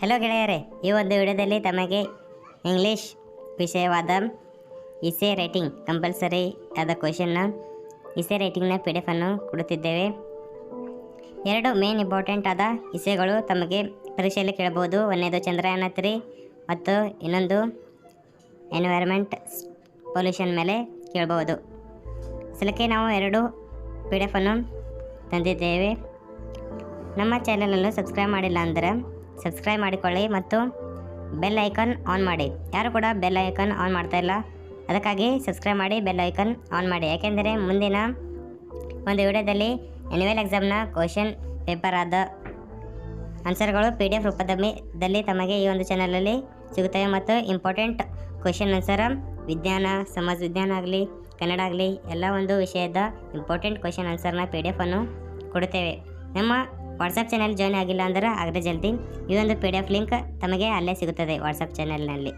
Hello ಗೆಳೆಯರೇ, ಈ ಒಂದು ವಿಡಿಯೋದಲ್ಲಿ ತಮಗೆ ಇಂಗ್ಲೀಷ್ ವಿಷಯವಾದ ಇಸೆ ರೈಟಿಂಗ್ ಕಂಪಲ್ಸರಿ ಆದ ಕ್ವಶನ್ನ ಇಸೆ ರೈಟಿಂಗ್ನ PDF ಅನ್ನು ಕೊಡುತ್ತಿದ್ದೇವೆ. ಎರಡು ಮೇನ್ ಇಂಪಾರ್ಟೆಂಟ್ ಆದ ಇಸೆಗಳು ತಮಗೆ ಪರೀಕ್ಷೆಯಲ್ಲಿ ಕೇಳಬಹುದು. ಒಂದನೇದು ಚಂದ್ರಯಾನ 3 ಮತ್ತು ಇನ್ನೊಂದು ಎನ್ವೈರ್ಮೆಂಟ್ ಪೊಲ್ಯೂಷನ್ ಮೇಲೆ ಕೇಳಬಹುದು. ಸಲಕ್ಕೆ ನಾವು ಎರಡು PDF ಅನ್ನು ತಂದಿದ್ದೇವೆ. ನಮ್ಮ ಚಾನಲನ್ನು ಸಬ್ಸ್ಕ್ರೈಬ್ ಮಾಡಿಲ್ಲ ಅಂದರೆ ಸಬ್ಸ್ಕ್ರೈಬ್ ಮಾಡಿಕೊಳ್ಳಿ ಮತ್ತು ಬೆಲ್ ಐಕಾನ್ ಆನ್ ಮಾಡಿ. ಯಾರು ಕೂಡ ಬೆಲ್ ಐಕಾನ್ ಆನ್ ಮಾಡ್ತಾ ಇಲ್ಲ, ಅದಕ್ಕಾಗಿ ಸಬ್ಸ್ಕ್ರೈಬ್ ಮಾಡಿ ಬೆಲ್ ಐಕಾನ್ ಆನ್ ಮಾಡಿ. ಯಾಕೆಂದರೆ ಮುಂದಿನ ಒಂದು ವಿಡಿಯೋದಲ್ಲಿ ಆ್ಯನ್ಯುವಲ್ ಎಕ್ಸಾಮ್ನ ಕ್ವಶನ್ ಪೇಪರ್ ಆದ ಆನ್ಸರ್ಗಳು PDF ರೂಪದಲ್ಲಿ ತಮಗೆ ಈ ಒಂದು ಚಾನಲಲ್ಲಿ ಸಿಗುತ್ತವೆ ಮತ್ತು ಇಂಪಾರ್ಟೆಂಟ್ ಕ್ವಶನ್ ಆನ್ಸರ್ ವಿಜ್ಞಾನ, ಸಮಾಜ ವಿಜ್ಞಾನ ಆಗಲಿ, ಕನ್ನಡ ಆಗಲಿ ಎಲ್ಲ ಒಂದು ವಿಷಯದ ಇಂಪಾರ್ಟೆಂಟ್ ಕ್ವಶನ್ ಆನ್ಸರ್ನ PDF ಅನ್ನು ಕೊಡುತ್ತೇವೆ. ನಮ್ಮ ವಾಟ್ಸಪ್ ಚಾನಲ್ ಜಾಯ್ನ್ ಆಗಿಲ್ಲ ಅಂದರೆ ಆಗಲೇ ಜಲ್ದಿ ಈ ಒಂದು PDF ಲಿಂಕ್ ತಮಗೆ ಅಲ್ಲೇ ಸಿಗುತ್ತದೆ ವಾಟ್ಸಪ್ ಚಾನಲ್ನಲ್ಲಿ.